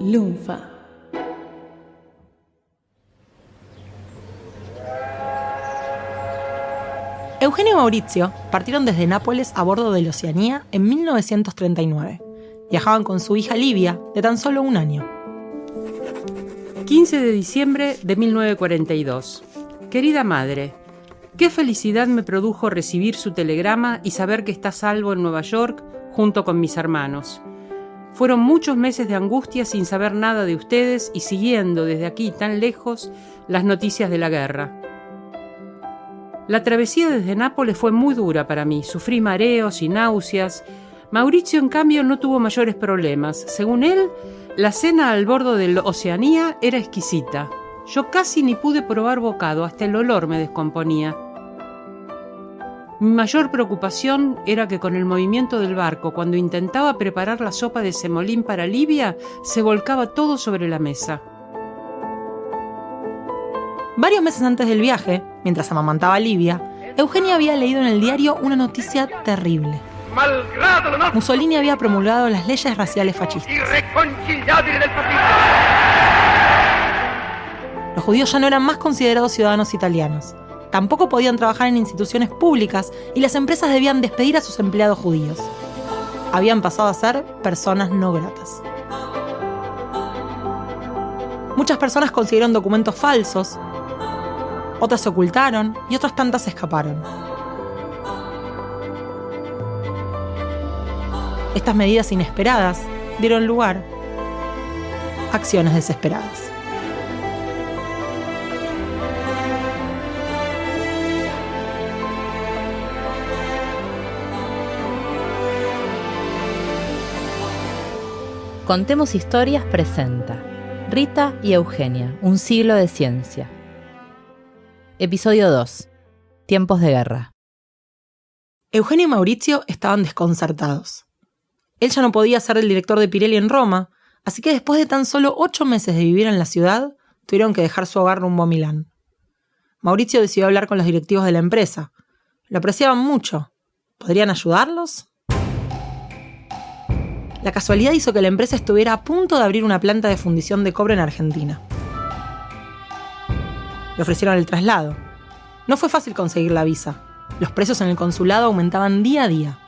Lunfa. Eugenio y Mauricio partieron desde Nápoles a bordo del Oceanía en 1939. Viajaban con su hija Livia, de tan solo 1 año. 15 de diciembre de 1942. Querida madre, qué felicidad me produjo recibir su telegrama y saber que está a salvo en Nueva York junto con mis hermanos. Fueron muchos meses de angustia sin saber nada de ustedes y siguiendo desde aquí tan lejos las noticias de la guerra. La travesía desde Nápoles fue muy dura para mí, sufrí mareos y náuseas. Mauricio, en cambio, no tuvo mayores problemas. Según él, la cena al bordo del Oceanía era exquisita. Yo casi ni pude probar bocado, hasta el olor me descomponía. Mi mayor preocupación era que con el movimiento del barco, cuando intentaba preparar la sopa de semolín para Livia, se volcaba todo sobre la mesa. Varios meses antes del viaje, mientras amamantaba a Livia, Eugenia había leído en el diario una noticia terrible. Mussolini había promulgado las leyes raciales fascistas. Los judíos ya no eran más considerados ciudadanos italianos. Tampoco podían trabajar en instituciones públicas y las empresas debían despedir a sus empleados judíos. Habían pasado a ser personas no gratas. Muchas personas consiguieron documentos falsos, otras se ocultaron y otras tantas escaparon. Estas medidas inesperadas dieron lugar a acciones desesperadas. Contemos Historias presenta Rita y Eugenia, un siglo de ciencia. Episodio 2. Tiempos de guerra. Eugenio y Mauricio estaban desconcertados. Él ya no podía ser el director de Pirelli en Roma, así que después de tan solo 8 meses de vivir en la ciudad, tuvieron que dejar su hogar rumbo a Milán. Mauricio decidió hablar con los directivos de la empresa. Lo apreciaban mucho. ¿Podrían ayudarlos? La casualidad hizo que la empresa estuviera a punto de abrir una planta de fundición de cobre en Argentina. Le ofrecieron el traslado. No fue fácil conseguir la visa. Los precios en el consulado aumentaban día a día.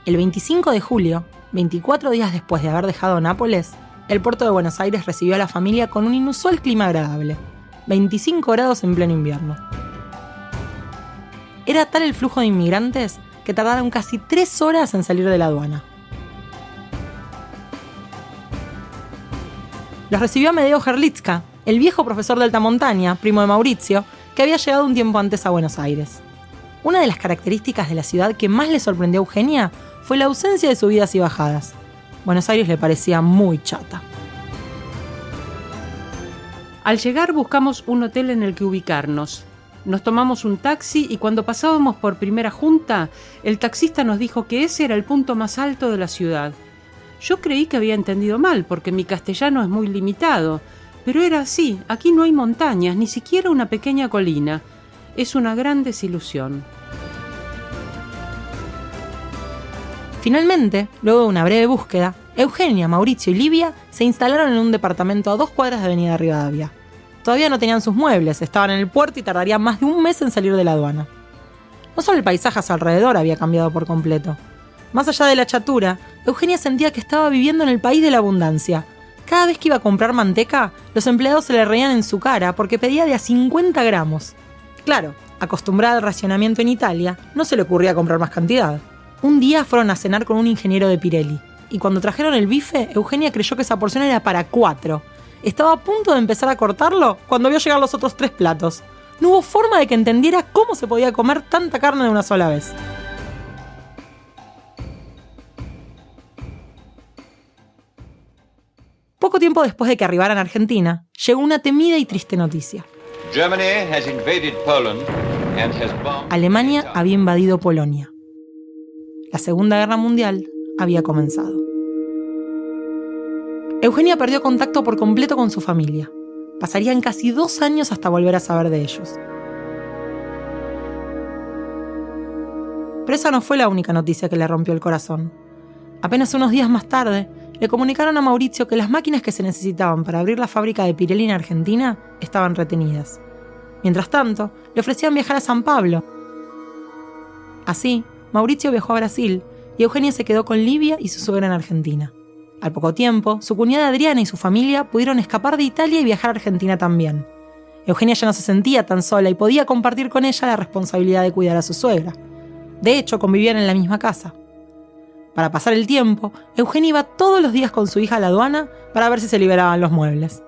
El 25 de julio, 24 días después de haber dejado Nápoles, el puerto de Buenos Aires recibió a la familia con un inusual clima agradable. 25 grados en pleno invierno. Era tal el flujo de inmigrantes que tardaron casi 3 horas en salir de la aduana. Los recibió Amedeo Herlitzka, el viejo profesor de alta montaña, primo de Mauricio, que había llegado un tiempo antes a Buenos Aires. Una de las características de la ciudad que más le sorprendió a Eugenia fue la ausencia de subidas y bajadas. Buenos Aires le parecía muy chata. Al llegar buscamos un hotel en el que ubicarnos. Nos tomamos un taxi y cuando pasábamos por Primera Junta, el taxista nos dijo que ese era el punto más alto de la ciudad. Yo creí que había entendido mal porque mi castellano es muy limitado, pero era así, aquí no hay montañas, ni siquiera una pequeña colina. Es una gran desilusión. Finalmente, luego de una breve búsqueda, Eugenia, Mauricio y Livia se instalaron en un departamento a 2 cuadras de Avenida Rivadavia. Todavía no tenían sus muebles, estaban en el puerto y tardarían más de 1 mes en salir de la aduana. No solo el paisaje a su alrededor había cambiado por completo. Más allá de la chatura, Eugenia sentía que estaba viviendo en el país de la abundancia. Cada vez que iba a comprar manteca, los empleados se le reían en su cara porque pedía de a 50 gramos. Claro, acostumbrada al racionamiento en Italia, no se le ocurría comprar más cantidad. Un día fueron a cenar con un ingeniero de Pirelli, y cuando trajeron el bife, Eugenia creyó que esa porción era para 4. Estaba a punto de empezar a cortarlo cuando vio llegar los otros 3 platos. No hubo forma de que entendiera cómo se podía comer tanta carne de una sola vez. Poco tiempo después de que arribaran a Argentina, llegó una temida y triste noticia. Alemania había invadido Polonia. La Segunda Guerra Mundial había comenzado. Eugenia perdió contacto por completo con su familia. Pasarían casi 2 años hasta volver a saber de ellos. Pero esa no fue la única noticia que le rompió el corazón. Apenas unos días más tarde, le comunicaron a Mauricio que las máquinas que se necesitaban para abrir la fábrica de Pirelli en Argentina estaban retenidas. Mientras tanto, le ofrecían viajar a San Pablo. Así, Mauricio viajó a Brasil y Eugenia se quedó con Livia y su suegra en Argentina. Al poco tiempo, su cuñada Adriana y su familia pudieron escapar de Italia y viajar a Argentina también. Eugenia ya no se sentía tan sola y podía compartir con ella la responsabilidad de cuidar a su suegra. De hecho, convivían en la misma casa. Para pasar el tiempo, Eugenia iba todos los días con su hija a la aduana para ver si se liberaban los muebles.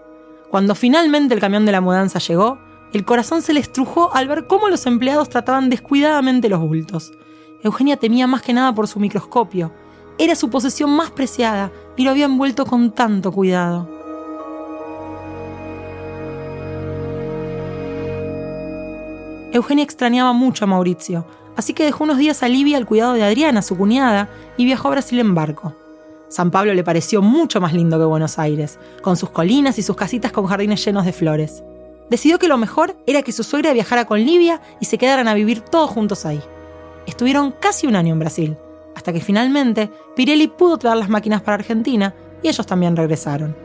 Cuando finalmente el camión de la mudanza llegó, el corazón se le estrujó al ver cómo los empleados trataban descuidadamente los bultos. Eugenia temía más que nada por su microscopio. Era su posesión más preciada y lo había envuelto con tanto cuidado. Eugenia extrañaba mucho a Mauricio, así que dejó unos días a Livia al cuidado de Adriana, su cuñada, y viajó a Brasil en barco. San Pablo le pareció mucho más lindo que Buenos Aires, con sus colinas y sus casitas con jardines llenos de flores. Decidió que lo mejor era que su suegra viajara con Livia y se quedaran a vivir todos juntos ahí. Estuvieron casi un año en Brasil, hasta que finalmente Pirelli pudo traer las máquinas para Argentina y ellos también regresaron.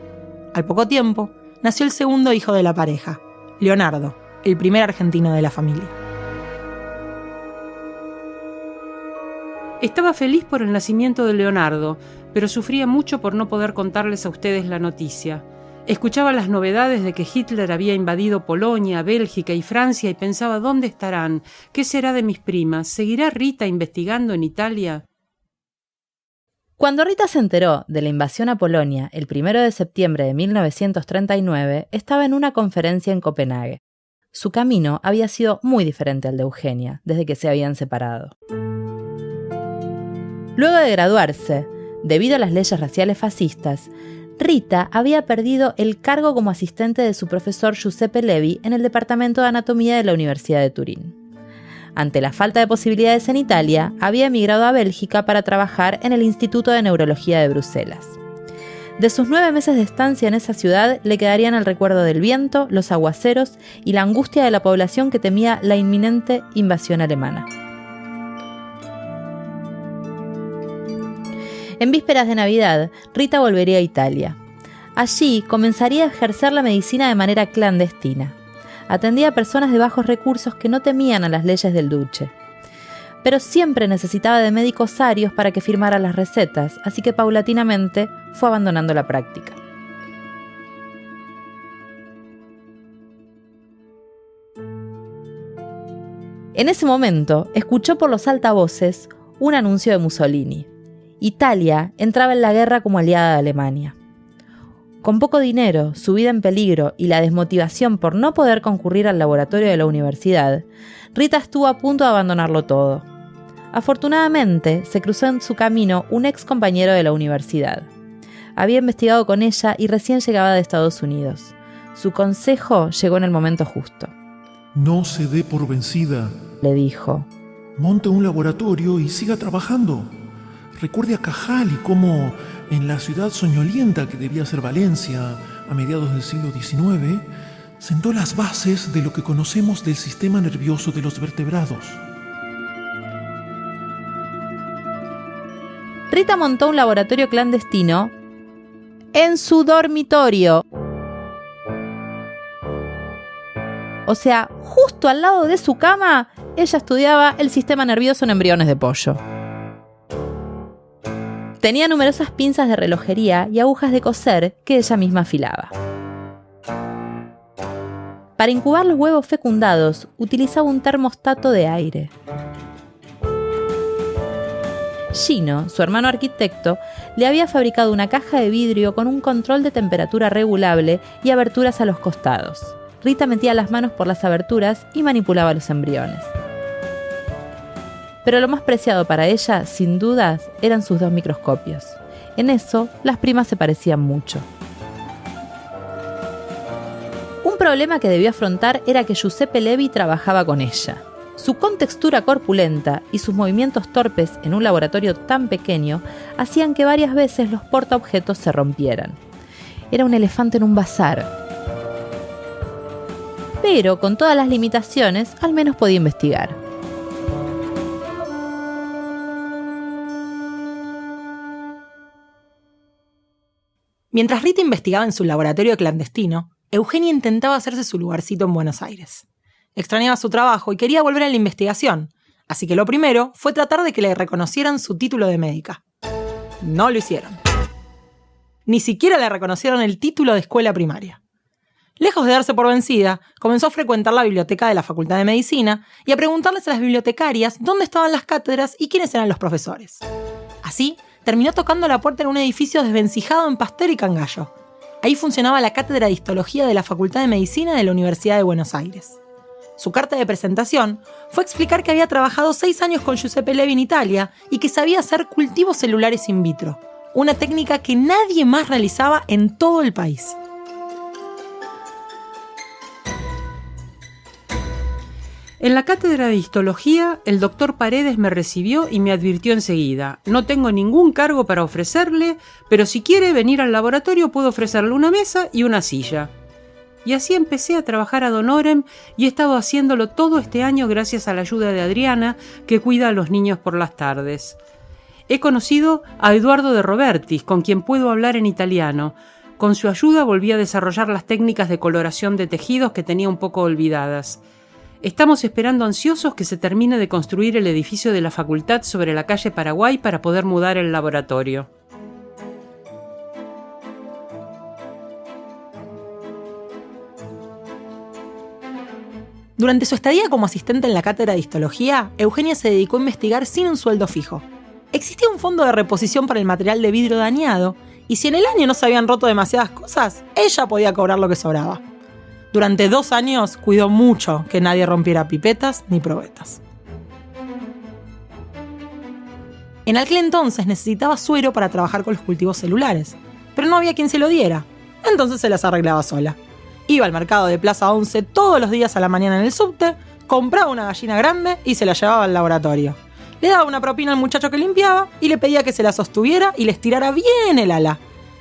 Al poco tiempo, nació el segundo hijo de la pareja, Leonardo, el primer argentino de la familia. Estaba feliz por el nacimiento de Leonardo, pero sufría mucho por no poder contarles a ustedes la noticia. Escuchaba las novedades de que Hitler había invadido Polonia, Bélgica y Francia y pensaba: ¿dónde estarán? ¿Qué será de mis primas? ¿Seguirá Rita investigando en Italia? Cuando Rita se enteró de la invasión a Polonia el 1 de septiembre de 1939, estaba en una conferencia en Copenhague. Su camino había sido muy diferente al de Eugenia, desde que se habían separado. Luego de graduarse, debido a las leyes raciales fascistas, Rita había perdido el cargo como asistente de su profesor Giuseppe Levi en el Departamento de Anatomía de la Universidad de Turín. Ante la falta de posibilidades en Italia, había emigrado a Bélgica para trabajar en el Instituto de Neurología de Bruselas. De sus 9 meses de estancia en esa ciudad le quedarían el recuerdo del viento, los aguaceros y la angustia de la población que temía la inminente invasión alemana. En vísperas de Navidad, Rita volvería a Italia. Allí comenzaría a ejercer la medicina de manera clandestina. Atendía a personas de bajos recursos que no temían a las leyes del duce. Pero siempre necesitaba de médicos arios para que firmaran las recetas, así que paulatinamente fue abandonando la práctica. En ese momento, escuchó por los altavoces un anuncio de Mussolini. Italia entraba en la guerra como aliada de Alemania. Con poco dinero, su vida en peligro y la desmotivación por no poder concurrir al laboratorio de la universidad, Rita estuvo a punto de abandonarlo todo. Afortunadamente, se cruzó en su camino un ex compañero de la universidad. Había investigado con ella y recién llegaba de Estados Unidos. Su consejo llegó en el momento justo. No se dé por vencida, le dijo. Monte un laboratorio y siga trabajando. Recuerde a Cajal y cómo en la ciudad soñolienta que debía ser Valencia a mediados del siglo XIX, sentó las bases de lo que conocemos del sistema nervioso de los vertebrados. Rita montó un laboratorio clandestino en su dormitorio. O sea, justo al lado de su cama, ella estudiaba el sistema nervioso en embriones de pollo. Tenía numerosas pinzas de relojería y agujas de coser que ella misma afilaba. Para incubar los huevos fecundados, utilizaba un termostato de aire. Gino, su hermano arquitecto, le había fabricado una caja de vidrio con un control de temperatura regulable y aberturas a los costados. Rita metía las manos por las aberturas y manipulaba los embriones. Pero lo más preciado para ella, sin dudas, eran sus 2 microscopios. En eso, las primas se parecían mucho. Un problema que debió afrontar era que Giuseppe Levi trabajaba con ella. Su contextura corpulenta y sus movimientos torpes en un laboratorio tan pequeño hacían que varias veces los portaobjetos se rompieran. Era un elefante en un bazar. Pero, con todas las limitaciones, al menos podía investigar. Mientras Rita investigaba en su laboratorio clandestino, Eugenia intentaba hacerse su lugarcito en Buenos Aires. Extrañaba su trabajo y quería volver a la investigación, así que lo primero fue tratar de que le reconocieran su título de médica. No lo hicieron. Ni siquiera le reconocieron el título de escuela primaria. Lejos de darse por vencida, comenzó a frecuentar la biblioteca de la Facultad de Medicina y a preguntarles a las bibliotecarias dónde estaban las cátedras y quiénes eran los profesores. Así, terminó tocando la puerta en un edificio desvencijado en Pasteur y Cangallo. Ahí funcionaba la cátedra de histología de la Facultad de Medicina de la Universidad de Buenos Aires. Su carta de presentación fue explicar que había trabajado 6 años con Giuseppe Levi en Italia y que sabía hacer cultivos celulares in vitro, una técnica que nadie más realizaba en todo el país. En la cátedra de histología, el doctor Paredes me recibió y me advirtió enseguida: no tengo ningún cargo para ofrecerle, pero si quiere venir al laboratorio puedo ofrecerle una mesa y una silla. Y así empecé a trabajar ad honorem y he estado haciéndolo todo este año gracias a la ayuda de Adriana, que cuida a los niños por las tardes. He conocido a Eduardo de Robertis, con quien puedo hablar en italiano. Con su ayuda volví a desarrollar las técnicas de coloración de tejidos que tenía un poco olvidadas. Estamos esperando ansiosos que se termine de construir el edificio de la facultad sobre la calle Paraguay para poder mudar el laboratorio. Durante su estadía como asistente en la cátedra de histología, Eugenia se dedicó a investigar sin un sueldo fijo. Existía un fondo de reposición para el material de vidrio dañado, y si en el año no se habían roto demasiadas cosas, ella podía cobrar lo que sobraba. Durante 2 años cuidó mucho que nadie rompiera pipetas ni probetas. En aquel entonces necesitaba suero para trabajar con los cultivos celulares, pero no había quien se lo diera, entonces se las arreglaba sola. Iba al mercado de Plaza 11 todos los días a la mañana en el subte, compraba una gallina grande y se la llevaba al laboratorio. Le daba una propina al muchacho que limpiaba y le pedía que se la sostuviera y le estirara bien el ala.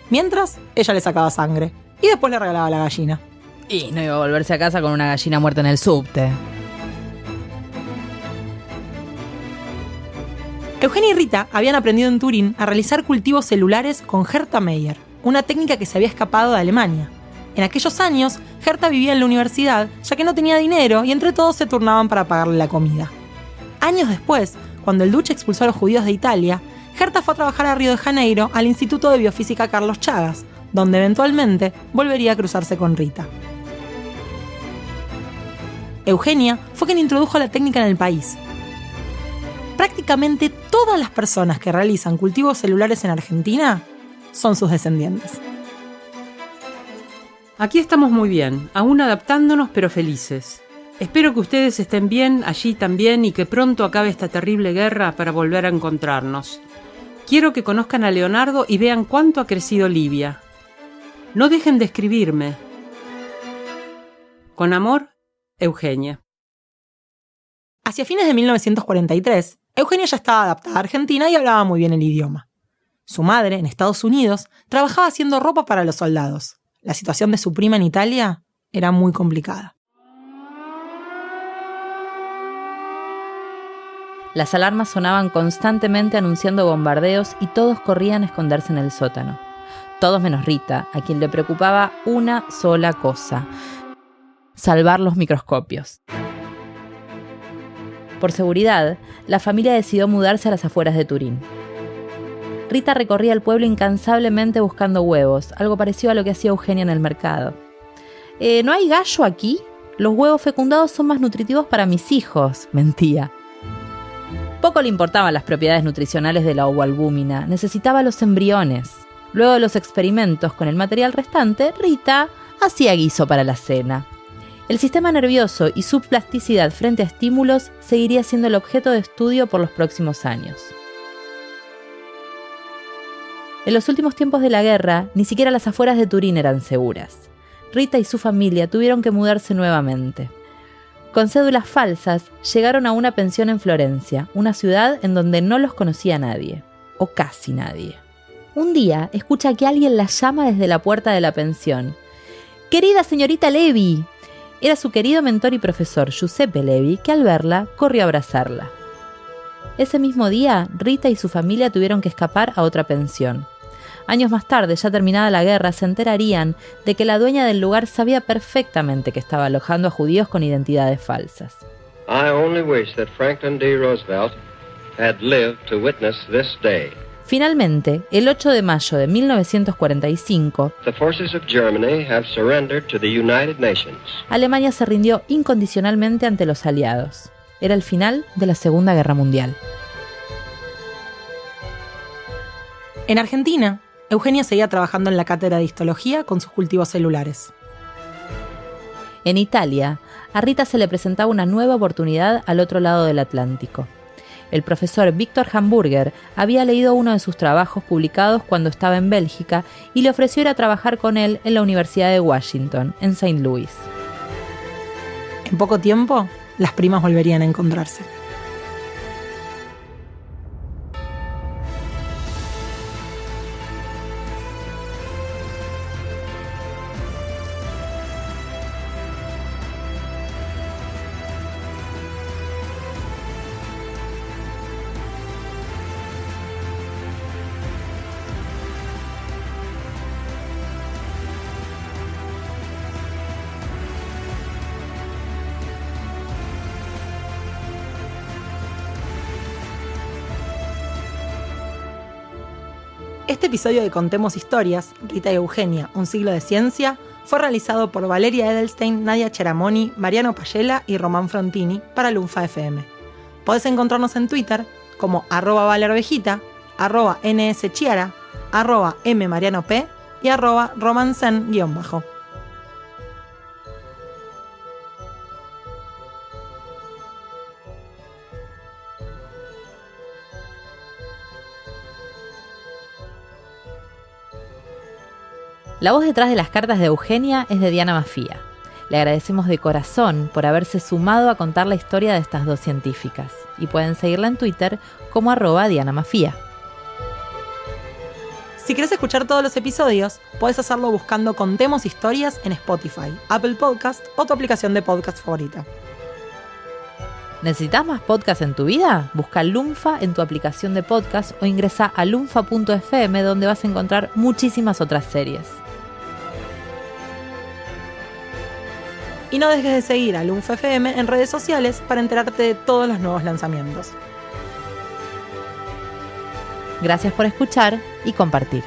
Mientras, ella le sacaba sangre y después le regalaba la gallina. Y no iba a volverse a casa con una gallina muerta en el subte. Eugenia y Rita habían aprendido en Turín a realizar cultivos celulares con Herta Meyer, una técnica que se había escapado de Alemania. En aquellos años, Herta vivía en la universidad, ya que no tenía dinero y entre todos se turnaban para pagarle la comida. Años después, cuando el Duce expulsó a los judíos de Italia, Herta fue a trabajar a Río de Janeiro al Instituto de Biofísica Carlos Chagas, donde eventualmente volvería a cruzarse con Rita. Eugenia fue quien introdujo la técnica en el país. Prácticamente todas las personas que realizan cultivos celulares en Argentina son sus descendientes. Aquí estamos muy bien, aún adaptándonos pero felices. Espero que ustedes estén bien allí también y que pronto acabe esta terrible guerra para volver a encontrarnos. Quiero que conozcan a Leonardo y vean cuánto ha crecido Livia. No dejen de escribirme. Con amor, Eugenia. Hacia fines de 1943, Eugenia ya estaba adaptada a Argentina y hablaba muy bien el idioma. Su madre, en Estados Unidos, trabajaba haciendo ropa para los soldados. La situación de su prima en Italia era muy complicada. Las alarmas sonaban constantemente anunciando bombardeos y todos corrían a esconderse en el sótano. Todos menos Rita, a quien le preocupaba una sola cosa: salvar los microscopios. Por seguridad, la familia decidió mudarse a las afueras de Turín. Rita recorría el pueblo incansablemente buscando huevos, algo parecido a lo que hacía Eugenia en el mercado. ¿No hay gallo aquí? Los huevos fecundados son más nutritivos para mis hijos, mentía. Poco le importaban las propiedades nutricionales de la ovoalbúmina, necesitaba los embriones. Luego de los experimentos con el material restante, Rita hacía guiso para la cena. El sistema nervioso y su plasticidad frente a estímulos seguiría siendo el objeto de estudio por los próximos años. En los últimos tiempos de la guerra, ni siquiera las afueras de Turín eran seguras. Rita y su familia tuvieron que mudarse nuevamente. Con cédulas falsas, llegaron a una pensión en Florencia, una ciudad en donde no los conocía nadie, o casi nadie. Un día, escucha que alguien la llama desde la puerta de la pensión. «¡Querida señorita Levi!». Era su querido mentor y profesor, Giuseppe Levi, que al verla, corrió a abrazarla. Ese mismo día, Rita y su familia tuvieron que escapar a otra pensión. Años más tarde, ya terminada la guerra, se enterarían de que la dueña del lugar sabía perfectamente que estaba alojando a judíos con identidades falsas. I only wish that Franklin D. Roosevelt had lived to witness this day. Finalmente, el 8 de mayo de 1945, The forces of Germany have surrendered to the United Nations. Alemania se rindió incondicionalmente ante los aliados. Era el final de la Segunda Guerra Mundial. En Argentina, Eugenia seguía trabajando en la cátedra de histología con sus cultivos celulares. En Italia, a Rita se le presentaba una nueva oportunidad al otro lado del Atlántico. El profesor Víctor Hamburger había leído uno de sus trabajos publicados cuando estaba en Bélgica y le ofreció ir a trabajar con él en la Universidad de Washington, en St. Louis. En poco tiempo, las primas volverían a encontrarse. Este episodio de Contemos Historias, Rita y Eugenia, un siglo de ciencia, fue realizado por Valeria Edelstein, Nadia Cheramoni, Mariano Payela y Román Frontini para Lunfa FM. Podés encontrarnos en Twitter como @valervejita, @nschiara, @mmarianop y @romancen_. La voz detrás de las cartas de Eugenia es de Diana Mafía. Le agradecemos de corazón por haberse sumado a contar la historia de estas dos científicas. Y pueden seguirla en Twitter como @DianaMafía. Si querés escuchar todos los episodios, podés hacerlo buscando Contemos Historias en Spotify, Apple Podcast o tu aplicación de podcast favorita. ¿Necesitas más podcast en tu vida? Busca Lunfa en tu aplicación de podcast o ingresa a lunfa.fm, donde vas a encontrar muchísimas otras series. Y no dejes de seguir a Lunfa FM en redes sociales para enterarte de todos los nuevos lanzamientos. Gracias por escuchar y compartir.